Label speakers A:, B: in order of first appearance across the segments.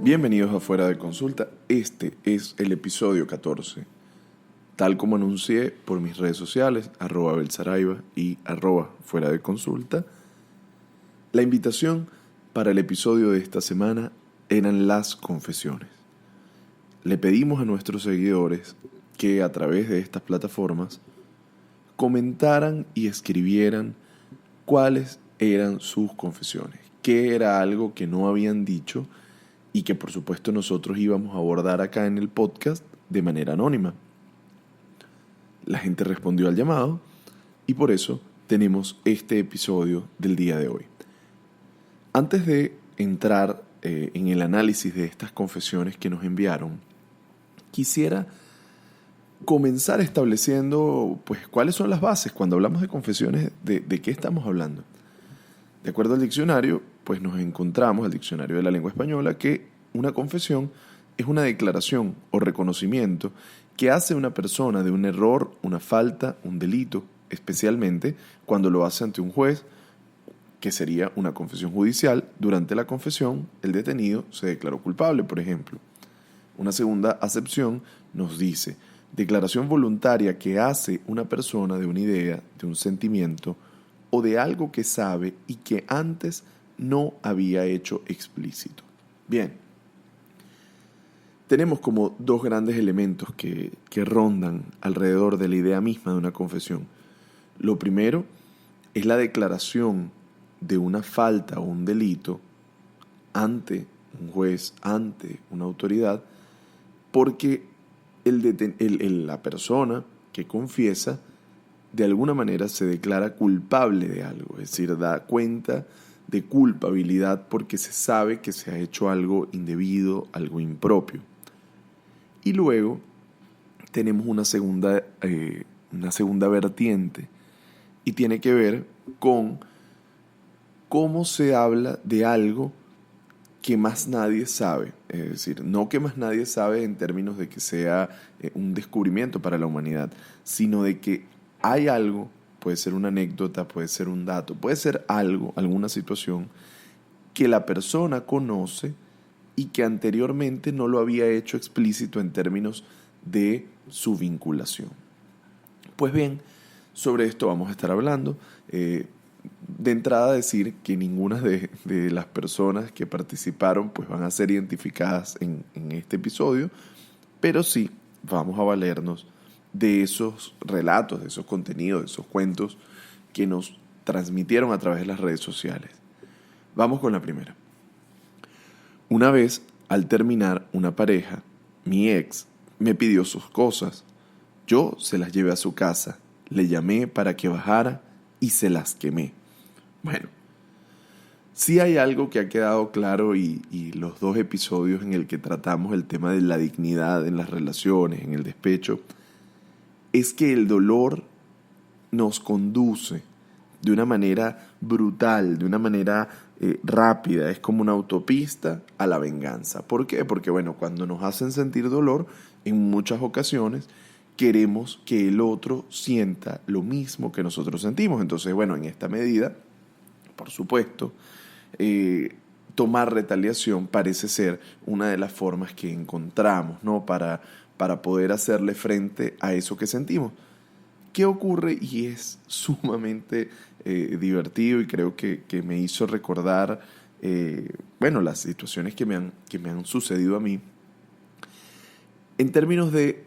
A: Bienvenidos a Fuera de Consulta. Este es el episodio 14. Tal como anuncié por mis redes sociales, @Belsaraiva y @Fuera de Consulta, la invitación para el episodio de esta semana eran las confesiones. Le pedimos a nuestros seguidores que a través de estas plataformas comentaran y escribieran cuáles eran sus confesiones, qué era algo que no habían dicho y que por supuesto nosotros íbamos a abordar acá en el podcast de manera anónima. La gente respondió al llamado y por eso tenemos este episodio del día de hoy. Antes de entrar en el análisis de estas confesiones que nos enviaron, quisiera comenzar estableciendo pues cuáles son las bases cuando hablamos de confesiones, de qué estamos hablando. De acuerdo al diccionario, pues nos encontramos, al diccionario de la lengua española, que una confesión es una declaración o reconocimiento que hace una persona de un error, una falta, un delito, especialmente cuando lo hace ante un juez, que sería una confesión judicial. Durante la confesión, el detenido se declaró culpable, por ejemplo. Una segunda acepción nos dice: declaración voluntaria que hace una persona de una idea, de un sentimiento o de algo que sabe y que antes no había hecho explícito. Bien, tenemos como dos grandes elementos que rondan alrededor de la idea misma de una confesión. Lo primero es la declaración de una falta o un delito ante un juez, ante una autoridad, porque la persona que confiesa de alguna manera se declara culpable de algo, es decir, da cuenta de culpabilidad porque se sabe que se ha hecho algo indebido, algo impropio. Y luego tenemos una segunda vertiente y tiene que ver con cómo se habla de algo que más nadie sabe, es decir, no que más nadie sabe en términos de que sea un descubrimiento para la humanidad, sino de que hay algo, puede ser una anécdota, puede ser un dato, puede ser algo, alguna situación que la persona conoce y que anteriormente no lo había hecho explícito en términos de su vinculación. Pues bien, sobre esto vamos a estar hablando. De entrada decir que ninguna de las personas que participaron pues van a ser identificadas en este episodio, pero sí vamos a valernos de esos relatos, de esos contenidos, de esos cuentos que nos transmitieron a través de las redes sociales. Vamos con la primera. Una vez, al terminar una pareja, mi ex me pidió sus cosas. Yo se las llevé a su casa, le llamé para que bajara y se las quemé. Bueno, sí hay algo que ha quedado claro y los dos episodios en el que tratamos el tema de la dignidad en las relaciones, en el despecho, es que el dolor nos conduce de una manera brutal, de una manera rápida, es como una autopista a la venganza. ¿Por qué? Porque bueno, cuando nos hacen sentir dolor, en muchas ocasiones queremos que el otro sienta lo mismo que nosotros sentimos. Entonces, bueno, en esta medida, por supuesto, tomar retaliación parece ser una de las formas que encontramos, ¿no? para poder hacerle frente a eso que sentimos. ¿Qué ocurre? Y es sumamente divertido y creo que me hizo recordar las situaciones que me han sucedido a mí en términos de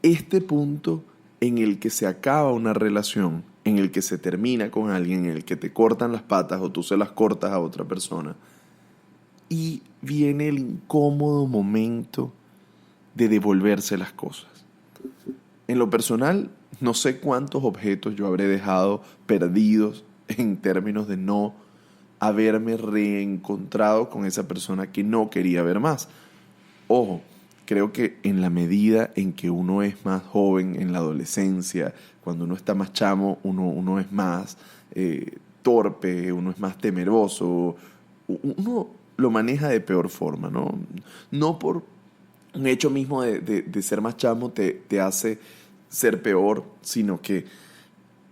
A: este punto en el que se acaba una relación, en el que se termina con alguien, en el que te cortan las patas o tú se las cortas a otra persona y viene el incómodo momento de devolverse las cosas. En lo personal, no sé cuántos objetos yo habré dejado perdidos en términos de no haberme reencontrado con esa persona que no quería ver más. Ojo, creo que en la medida en que uno es más joven, en la adolescencia, cuando uno está más chamo, uno es más torpe, uno es más temeroso, uno lo maneja de peor forma, ¿no? No por un hecho mismo de ser más chamo te hace ser peor, sino que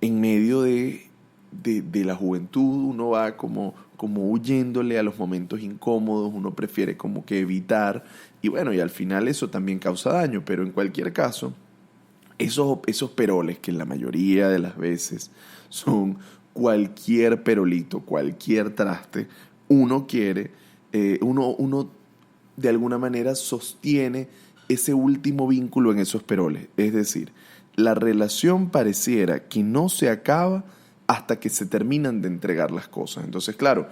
A: en medio de la juventud uno va como huyéndole a los momentos incómodos, uno prefiere como que evitar, y bueno, y al final eso también causa daño, pero en cualquier caso, esos peroles que la mayoría de las veces son cualquier perolito, cualquier traste, uno quiere, uno de alguna manera sostiene ese último vínculo en esos peroles. Es decir, la relación pareciera que no se acaba hasta que se terminan de entregar las cosas. Entonces, claro,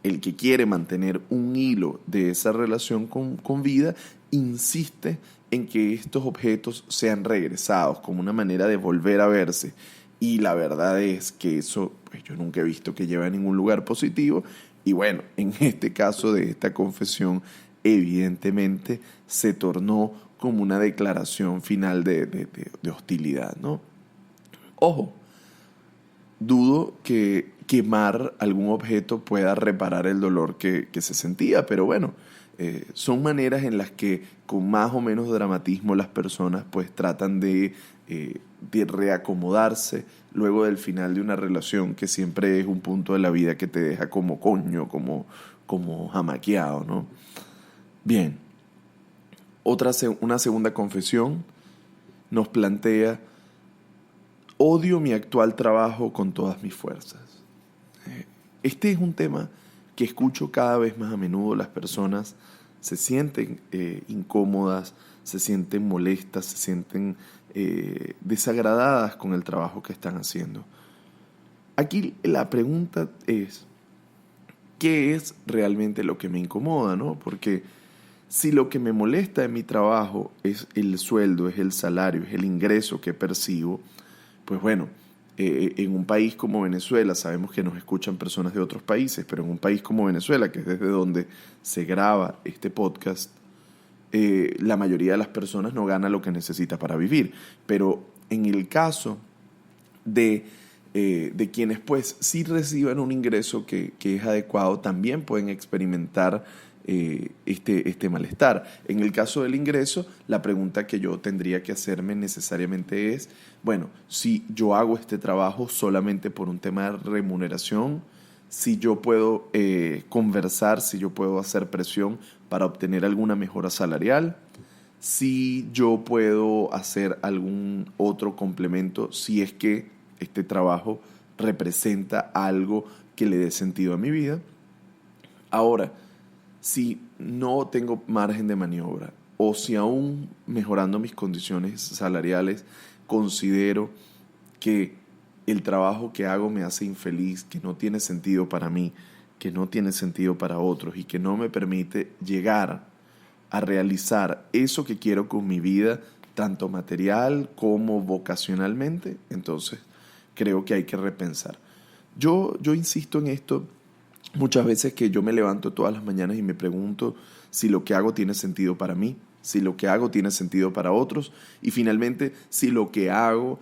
A: el que quiere mantener un hilo de esa relación con vida insiste en que estos objetos sean regresados como una manera de volver a verse. Y la verdad es que eso, pues yo nunca he visto que lleve a ningún lugar positivo. Y bueno, en este caso de esta confesión, evidentemente se tornó como una declaración final de hostilidad, ¿no? Ojo, dudo que quemar algún objeto pueda reparar el dolor que se sentía, pero bueno, son maneras en las que con más o menos dramatismo las personas pues tratan de reacomodarse luego del final de una relación que siempre es un punto de la vida que te deja como coño, como jamaqueado, ¿no? Bien, una segunda confesión nos plantea: odio mi actual trabajo con todas mis fuerzas. Este es un tema que escucho cada vez más a menudo. Las personas se sienten incómodas, se sienten molestas, se sienten desagradadas con el trabajo que están haciendo. Aquí la pregunta es, ¿qué es realmente lo que me incomoda, no? Porque si lo que me molesta en mi trabajo es el sueldo, es el salario, es el ingreso que percibo, pues bueno, en un país como Venezuela, sabemos que nos escuchan personas de otros países, pero en un país como Venezuela, que es desde donde se graba este podcast, la mayoría de las personas no gana lo que necesita para vivir. Pero en el caso de quienes pues sí reciban un ingreso que es adecuado, también pueden experimentar este malestar. En el caso del ingreso, la pregunta que yo tendría que hacerme necesariamente es, bueno, si yo hago este trabajo solamente por un tema de remuneración, si yo puedo conversar, si yo puedo hacer presión para obtener alguna mejora salarial, si yo puedo hacer algún otro complemento, si es que este trabajo representa algo que le dé sentido a mi vida. Ahora, si no tengo margen de maniobra o si aún mejorando mis condiciones salariales considero que el trabajo que hago me hace infeliz, que no tiene sentido para mí, que no tiene sentido para otros y que no me permite llegar a realizar eso que quiero con mi vida, tanto material como vocacionalmente, entonces creo que hay que repensar. Yo insisto en esto muchas veces, que yo me levanto todas las mañanas y me pregunto si lo que hago tiene sentido para mí, si lo que hago tiene sentido para otros y finalmente si lo que hago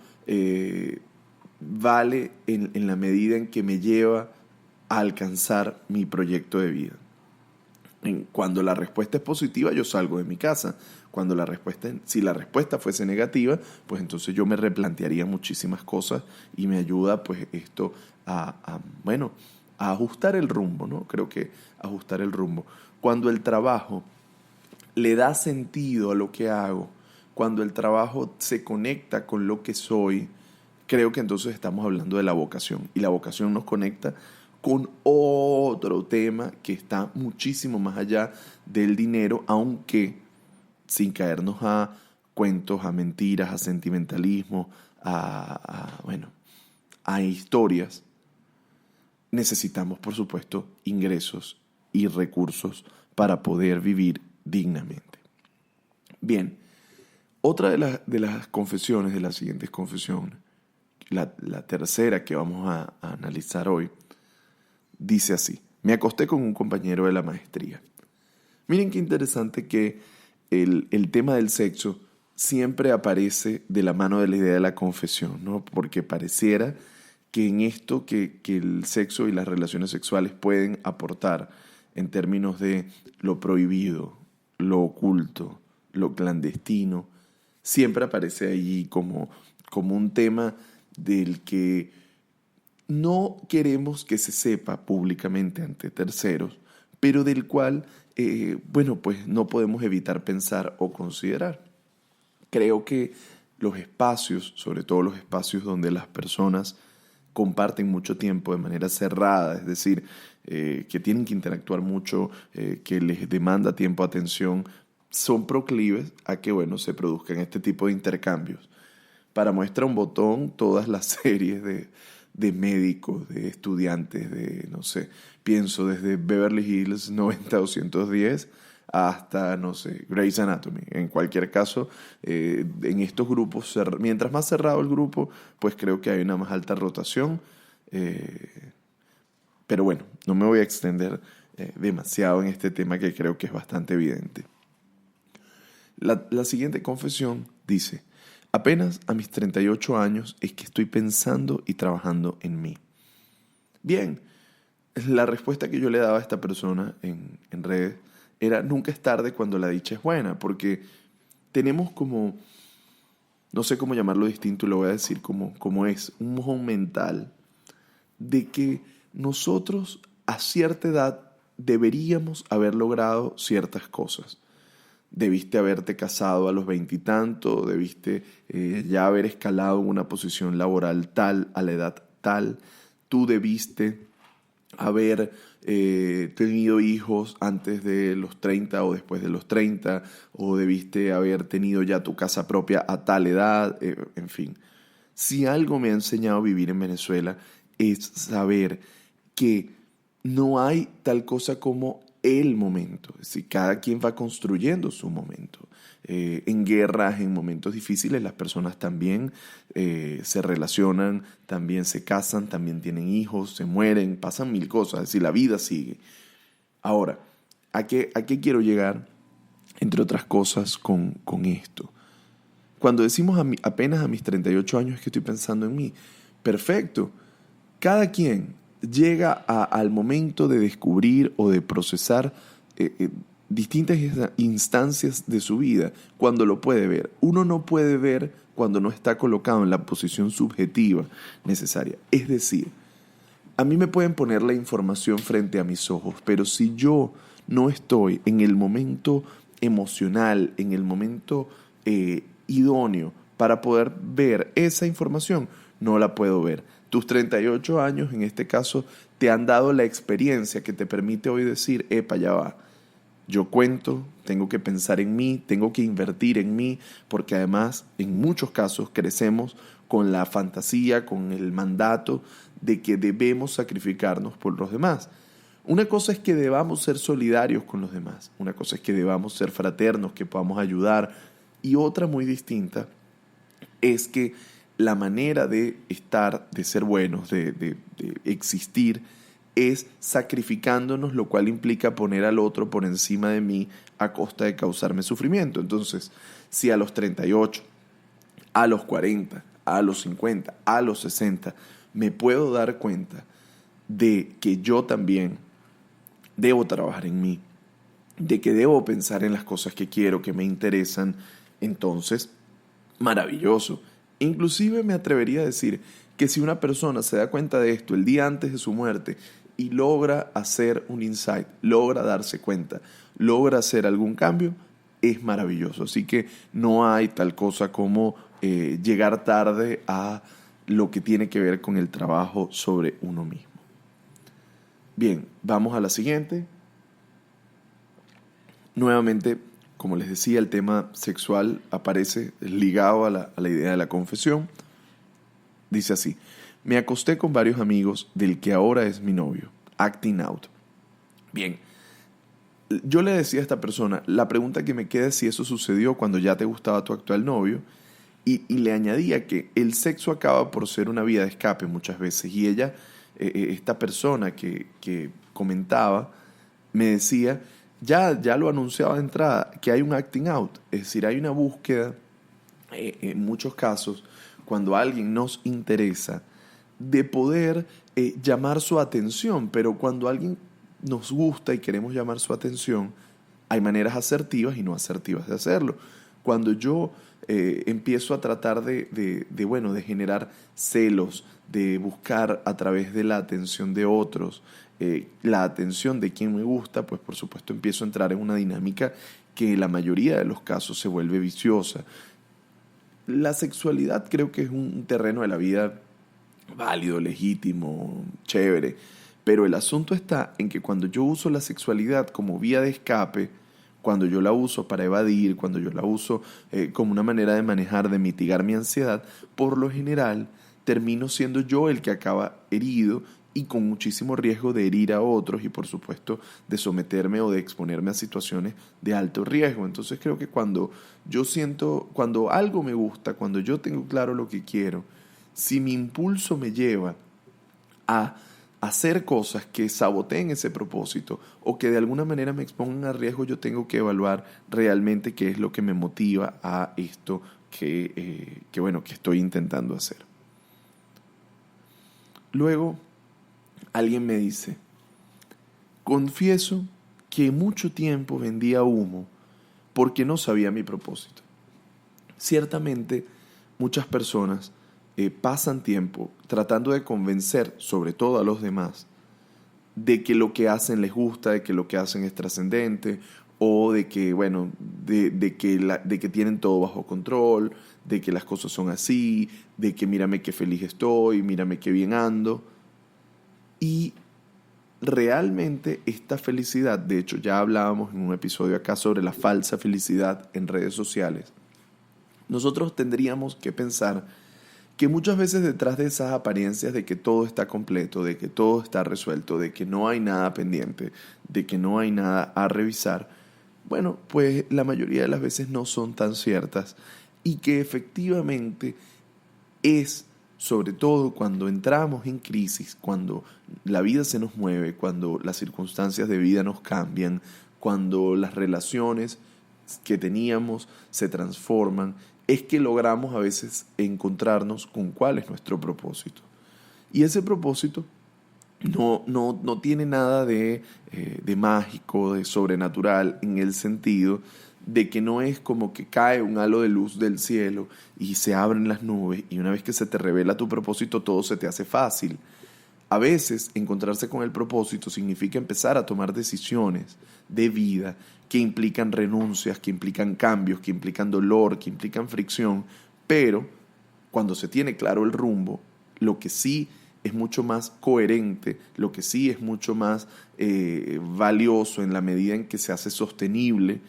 A: vale en la medida en que me lleva a alcanzar mi proyecto de vida. Cuando la respuesta es positiva, yo salgo de mi casa. Si la respuesta fuese negativa, pues entonces yo me replantearía muchísimas cosas y me ayuda pues esto bueno, a ajustar el rumbo, ¿no? Creo que ajustar el rumbo. Cuando el trabajo le da sentido a lo que hago, cuando el trabajo se conecta con lo que soy, creo que entonces estamos hablando de la vocación. Y la vocación nos conecta con otro tema que está muchísimo más allá del dinero, aunque sin caernos a cuentos, a mentiras, a sentimentalismo, bueno, a historias, necesitamos, por supuesto, ingresos y recursos para poder vivir dignamente. Bien, otra de las confesiones, de las siguientes confesiones, la tercera que vamos a analizar hoy, dice así: me acosté con un compañero de la maestría. Miren qué interesante que el tema del sexo siempre aparece de la mano de la idea de la confesión, ¿no? Porque pareciera que en esto que el sexo y las relaciones sexuales pueden aportar en términos de lo prohibido, lo oculto, lo clandestino, siempre aparece allí como un tema del que no queremos que se sepa públicamente ante terceros, pero del cual, pues no podemos evitar pensar o considerar. Creo que los espacios, sobre todo los espacios donde las personas comparten mucho tiempo de manera cerrada, es decir, que tienen que interactuar mucho, que les demanda tiempo, atención, son proclives a que, bueno, se produzcan este tipo de intercambios. Para muestra un botón, todas las series de médicos, de estudiantes, de, no sé, pienso desde Beverly Hills 90210 hasta, no sé, Grey's Anatomy. En cualquier caso, en estos grupos, mientras más cerrado el grupo, pues creo que hay una más alta rotación. Pero bueno, no me voy a extender demasiado en este tema que creo que es bastante evidente. La siguiente confesión dice: apenas a mis 38 años es que estoy pensando y trabajando en mí. Bien, la respuesta que yo le daba a esta persona en redes era: nunca es tarde cuando la dicha es buena, porque tenemos como, no sé cómo llamarlo distinto, lo voy a decir como es, un mojón mental de que nosotros a cierta edad deberíamos haber logrado ciertas cosas. Debiste haberte casado a los veintitantos, debiste ya haber escalado en una posición laboral tal, a la edad tal, tú debiste haber tenido hijos antes de los 30 o después de los 30, o debiste haber tenido ya tu casa propia a tal edad, en fin. Si algo me ha enseñado a vivir en Venezuela es saber que no hay tal cosa como el momento. Es decir, cada quien va construyendo su momento. En guerras, en momentos difíciles, las personas también se relacionan, también se casan, también tienen hijos, se mueren, pasan mil cosas. Es decir, la vida sigue. Ahora, ¿a qué quiero llegar? Entre otras cosas, con esto. Cuando decimos apenas a mis 38 años es que estoy pensando en mí, perfecto. Cada quien llega al momento de descubrir o de procesar distintas instancias de su vida cuando lo puede ver. Uno no puede ver cuando no está colocado en la posición subjetiva necesaria. Es decir, a mí me pueden poner la información frente a mis ojos, pero si yo no estoy en el momento emocional, en el momento idóneo para poder ver esa información, no la puedo ver. Tus 38 años, en este caso, te han dado la experiencia que te permite hoy decir: epa, ya va. Yo cuento, tengo que pensar en mí, tengo que invertir en mí, porque además, en muchos casos, crecemos con la fantasía, con el mandato de que debemos sacrificarnos por los demás. Una cosa es que debamos ser solidarios con los demás, una cosa es que debamos ser fraternos, que podamos ayudar, y otra muy distinta es que la manera de estar, de ser buenos, de existir, es sacrificándonos, lo cual implica poner al otro por encima de mí a costa de causarme sufrimiento. Entonces, si a los 38, a los 40, a los 50, a los 60, me puedo dar cuenta de que yo también debo trabajar en mí, de que debo pensar en las cosas que quiero, que me interesan, entonces, maravilloso. Inclusive me atrevería a decir que si una persona se da cuenta de esto el día antes de su muerte y logra hacer un insight, logra darse cuenta, logra hacer algún cambio, es maravilloso. Así que no hay tal cosa como llegar tarde a lo que tiene que ver con el trabajo sobre uno mismo. Bien, vamos a la siguiente. Nuevamente, como les decía, el tema sexual aparece ligado a la idea de la confesión. Dice así: me acosté con varios amigos del que ahora es mi novio, acting out. Bien, yo le decía a esta persona, la pregunta que me queda es si eso sucedió cuando ya te gustaba tu actual novio, y le añadía que el sexo acaba por ser una vía de escape muchas veces, y ella, esta persona que comentaba, me decía, ya lo anunciaba de entrada, que hay un acting out, es decir, hay una búsqueda, en muchos casos, cuando alguien nos interesa, de poder llamar su atención, pero cuando alguien nos gusta y queremos llamar su atención, hay maneras asertivas y no asertivas de hacerlo. Cuando yo empiezo a tratar de generar celos, de buscar a través de la atención de otros, la atención de quien me gusta, pues por supuesto empiezo a entrar en una dinámica que en la mayoría de los casos se vuelve viciosa. La sexualidad creo que es un terreno de la vida válido, legítimo, chévere, pero el asunto está en que cuando yo uso la sexualidad como vía de escape, cuando yo la uso para evadir, cuando yo la uso como una manera de manejar, de mitigar mi ansiedad, por lo general termino siendo yo el que acaba herido y con muchísimo riesgo de herir a otros y por supuesto de someterme o de exponerme a situaciones de alto riesgo. Entonces creo que cuando yo siento, cuando algo me gusta, cuando yo tengo claro lo que quiero, si mi impulso me lleva a hacer cosas que saboteen ese propósito o que de alguna manera me expongan a riesgo, yo tengo que evaluar realmente qué es lo que me motiva a esto que estoy intentando hacer. Luego, alguien me dice, confieso que mucho tiempo vendía humo porque no sabía mi propósito. Ciertamente, muchas personas pasan tiempo tratando de convencer, sobre todo a los demás, de que lo que hacen les gusta, de que lo que hacen es trascendente, o de que, de que tienen todo bajo control, de que las cosas son así, de que mírame qué feliz estoy, mírame qué bien ando. Y realmente esta felicidad, de hecho ya hablábamos en un episodio acá sobre la falsa felicidad en redes sociales, nosotros tendríamos que pensar que muchas veces detrás de esas apariencias de que todo está completo, de que todo está resuelto, de que no hay nada pendiente, de que no hay nada a revisar, bueno, pues la mayoría de las veces no son tan ciertas y que efectivamente es, sobre todo cuando entramos en crisis, cuando la vida se nos mueve, cuando las circunstancias de vida nos cambian, cuando las relaciones que teníamos se transforman, es que logramos a veces encontrarnos con cuál es nuestro propósito. Y ese propósito no tiene nada de mágico, de sobrenatural, en el sentido de que no es como que cae un halo de luz del cielo y se abren las nubes y una vez que se te revela tu propósito todo se te hace fácil. A veces encontrarse con el propósito significa empezar a tomar decisiones de vida que implican renuncias, que implican cambios, que implican dolor, que implican fricción, pero cuando se tiene claro el rumbo, lo que sí es mucho más coherente, lo que sí es mucho más valioso en la medida en que se hace sostenible,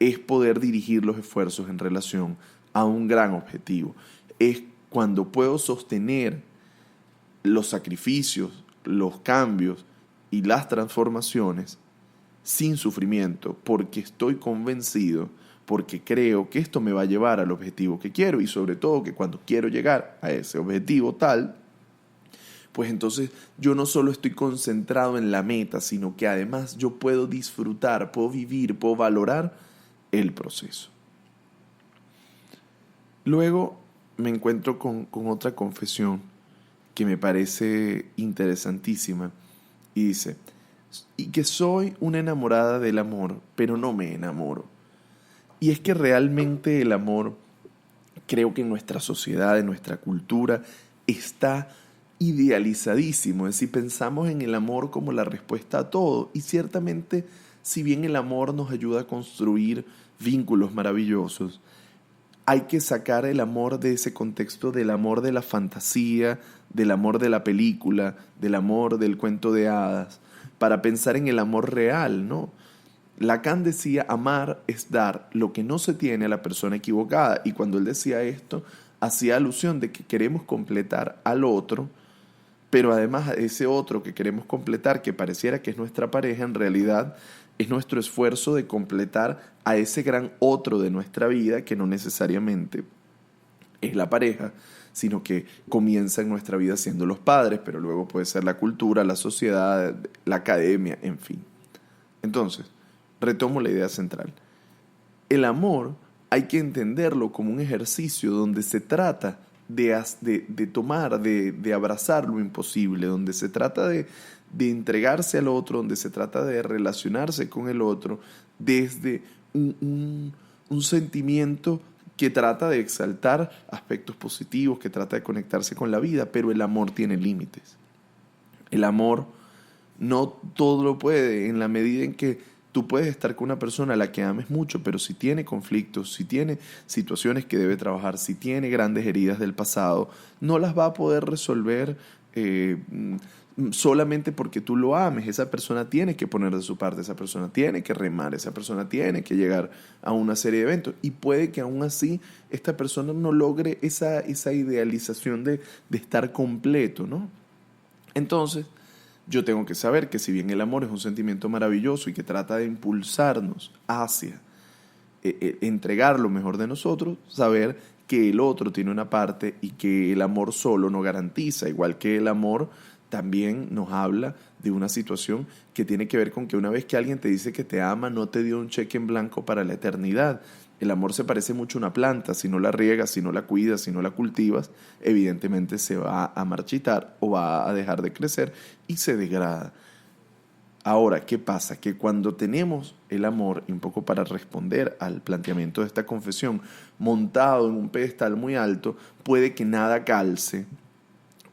A: es poder dirigir los esfuerzos en relación a un gran objetivo. Es cuando puedo sostener los sacrificios, los cambios y las transformaciones sin sufrimiento, porque estoy convencido, porque creo que esto me va a llevar al objetivo que quiero y sobre todo que cuando quiero llegar a ese objetivo tal, pues entonces yo no solo estoy concentrado en la meta, sino que además yo puedo disfrutar, puedo vivir, puedo valorar el proceso. Luego me encuentro con otra confesión que me parece interesantísima y dice, y que soy una enamorada del amor, pero no me enamoro. Y es que realmente el amor, creo que en nuestra sociedad, en nuestra cultura, está idealizadísimo. Es decir, pensamos en el amor como la respuesta a todo. Y ciertamente, si bien el amor nos ayuda a construir vínculos maravillosos, hay que sacar el amor de ese contexto del amor de la fantasía, del amor de la película, del amor del cuento de hadas, para pensar en el amor real, ¿no? Lacan decía, amar es dar lo que no se tiene a la persona equivocada. Y cuando él decía esto, hacía alusión de que queremos completar al otro, pero además ese otro que queremos completar, que pareciera que es nuestra pareja, en realidad es nuestro esfuerzo de completar a ese gran otro de nuestra vida, que no necesariamente es la pareja, sino que comienza en nuestra vida siendo los padres, pero luego puede ser la cultura, la sociedad, la academia, en fin. Entonces, retomo la idea central. El amor hay que entenderlo como un ejercicio donde se trata de tomar, de abrazar lo imposible, donde se trata de entregarse al otro, donde se trata de relacionarse con el otro desde un un sentimiento que trata de exaltar aspectos positivos, que trata de conectarse con la vida, pero el amor tiene límites. El amor no todo lo puede, en la medida en que tú puedes estar con una persona a la que ames mucho, pero si tiene conflictos, si tiene situaciones que debe trabajar, si tiene grandes heridas del pasado, no las va a poder resolver solamente porque tú lo ames. Esa persona tiene que poner de su parte, esa persona tiene que remar, esa persona tiene que llegar a una serie de eventos. Y puede que aún así esta persona no logre esa idealización de estar completo, ¿no? Entonces, yo tengo que saber que si bien el amor es un sentimiento maravilloso y que trata de impulsarnos hacia entregar lo mejor de nosotros, saber que el otro tiene una parte y que el amor solo no garantiza, igual que el amor también nos habla de una situación que tiene que ver con que una vez que alguien te dice que te ama, no te dio un cheque en blanco para la eternidad. El amor se parece mucho a una planta, si no la riegas, si no la cuidas, si no la cultivas, evidentemente se va a marchitar o va a dejar de crecer y se degrada. Ahora, ¿qué pasa? Que cuando tenemos el amor, y un poco para responder al planteamiento de esta confesión, montado en un pedestal muy alto, puede que nada calce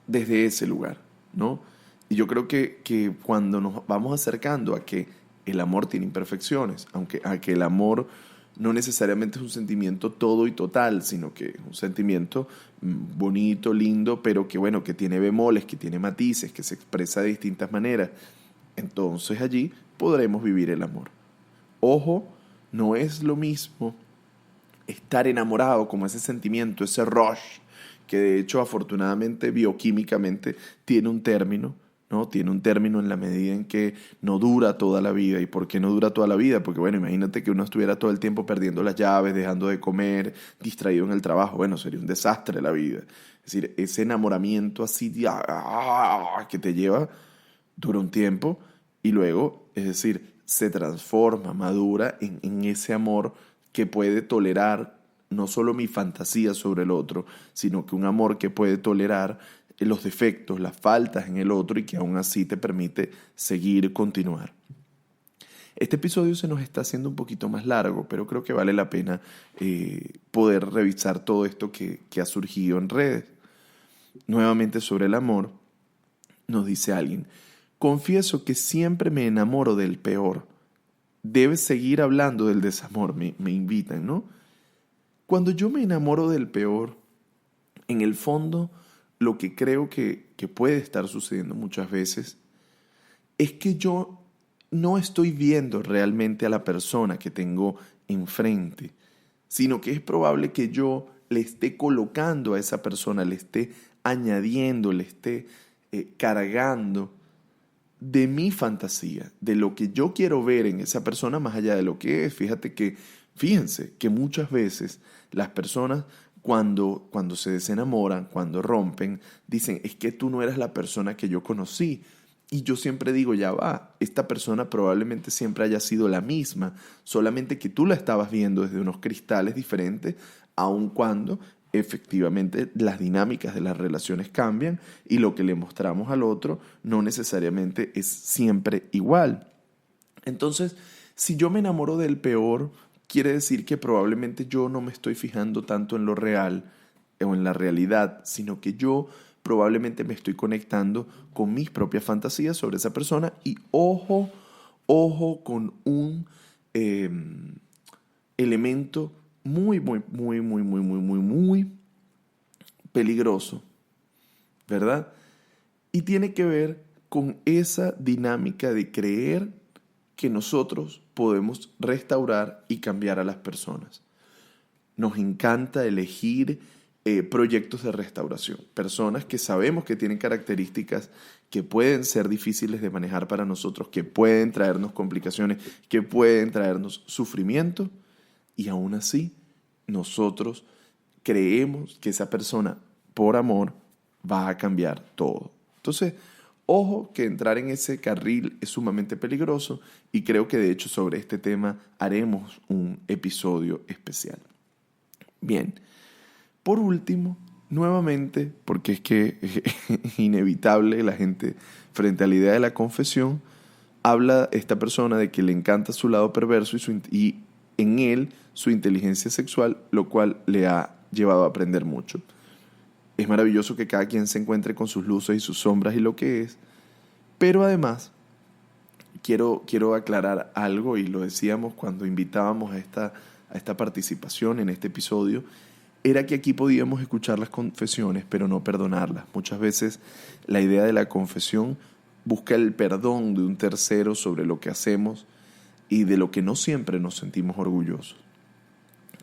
A: desde ese lugar, ¿no? Y yo creo que cuando nos vamos acercando a que el amor tiene imperfecciones, aunque a que el amor no necesariamente es un sentimiento todo y total, sino que es un sentimiento bonito, lindo, pero que bueno, que tiene bemoles, que tiene matices, que se expresa de distintas maneras, entonces allí podremos vivir el amor. Ojo, no es lo mismo estar enamorado como ese sentimiento, ese rush, que de hecho afortunadamente bioquímicamente tiene un término, ¿no? Tiene un término en la medida en que no dura toda la vida. ¿Y por qué no dura toda la vida? Porque bueno, imagínate que uno estuviera todo el tiempo perdiendo las llaves, dejando de comer, distraído en el trabajo. Bueno, sería un desastre la vida. Es decir, ese enamoramiento así que te lleva dura un tiempo y luego, es decir, se transforma, madura en ese amor que puede tolerar no solo mi fantasía sobre el otro, sino que un amor que puede tolerar los defectos, las faltas en el otro y que aún así te permite seguir, continuar. Este episodio se nos está haciendo un poquito más largo, pero creo que vale la pena poder revisar todo esto que ha surgido en redes. Nuevamente sobre el amor, nos dice alguien: confieso que siempre me enamoro del peor. Debes seguir hablando del desamor, me invitan, ¿no? Cuando yo me enamoro del peor, en el fondo, lo que creo que puede estar sucediendo muchas veces es que yo no estoy viendo realmente a la persona que tengo enfrente, sino que es probable que yo le esté colocando a esa persona, le esté añadiendo, le esté cargando de mi fantasía, de lo que yo quiero ver en esa persona más allá de lo que es. Fíjense que muchas veces las personas cuando se desenamoran, cuando rompen, dicen, es que tú no eras la persona que yo conocí. Y yo siempre digo, ya va, esta persona probablemente siempre haya sido la misma, solamente que tú la estabas viendo desde unos cristales diferentes, aun cuando efectivamente las dinámicas de las relaciones cambian y lo que le mostramos al otro no necesariamente es siempre igual. Entonces, si yo me enamoro del peor, quiere decir que probablemente yo no me estoy fijando tanto en lo real o en la realidad, sino que yo probablemente me estoy conectando con mis propias fantasías sobre esa persona y ojo con un elemento muy peligroso, ¿verdad? Y tiene que ver con esa dinámica de creer que nosotros podemos restaurar y cambiar a las personas. Nos encanta elegir proyectos de restauración, personas que sabemos que tienen características que pueden ser difíciles de manejar para nosotros, que pueden traernos complicaciones, que pueden traernos sufrimiento, y aún así nosotros creemos que esa persona, por amor, va a cambiar todo. Entonces, ojo que entrar en ese carril es sumamente peligroso y creo que de hecho sobre este tema haremos un episodio especial. Bien, por último, nuevamente, porque es que es inevitable la gente frente a la idea de la confesión, habla esta persona de que le encanta su lado perverso y en él su inteligencia sexual, lo cual le ha llevado a aprender mucho. Es maravilloso que cada quien se encuentre con sus luces y sus sombras y lo que es, pero además quiero aclarar algo, y lo decíamos cuando invitábamos a esta participación en este episodio, era que aquí podíamos escuchar las confesiones, pero no perdonarlas. Muchas veces la idea de la confesión busca el perdón de un tercero sobre lo que hacemos y de lo que no siempre nos sentimos orgullosos.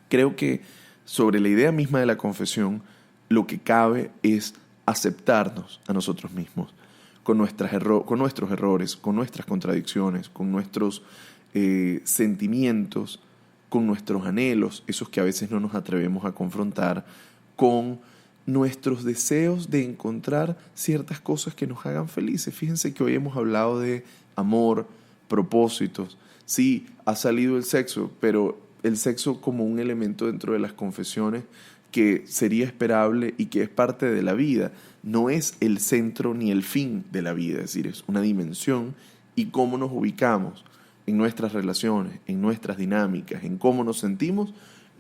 A: Creo que sobre la idea misma de la confesión, lo que cabe es aceptarnos a nosotros mismos, con nuestros errores, con nuestras contradicciones, con nuestros sentimientos, con nuestros anhelos, esos que a veces no nos atrevemos a confrontar, con nuestros deseos de encontrar ciertas cosas que nos hagan felices. Fíjense que hoy hemos hablado de amor, propósitos. Sí, ha salido el sexo, pero el sexo como un elemento dentro de las confesiones que sería esperable y que es parte de la vida. No es el centro ni el fin de la vida, es decir, es una dimensión, y cómo nos ubicamos en nuestras relaciones, en nuestras dinámicas, en cómo nos sentimos,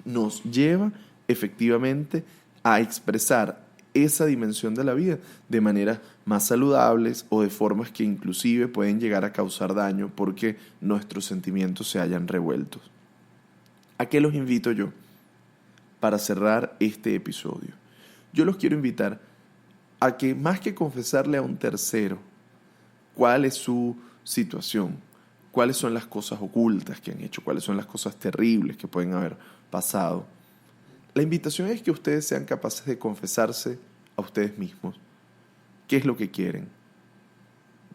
A: nos lleva efectivamente a expresar esa dimensión de la vida de maneras más saludables o de formas que inclusive pueden llegar a causar daño porque nuestros sentimientos se hayan revueltos. ¿A qué los invito yo? Para cerrar este episodio, yo los quiero invitar a que, más que confesarle a un tercero cuál es su situación, cuáles son las cosas ocultas que han hecho, cuáles son las cosas terribles que pueden haber pasado, la invitación es que ustedes sean capaces de confesarse a ustedes mismos qué es lo que quieren,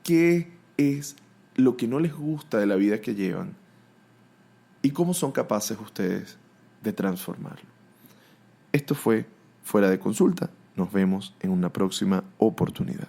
A: qué es lo que no les gusta de la vida que llevan y cómo son capaces ustedes de transformarlo. Esto fue Fuera de Consulta. Nos vemos en una próxima oportunidad.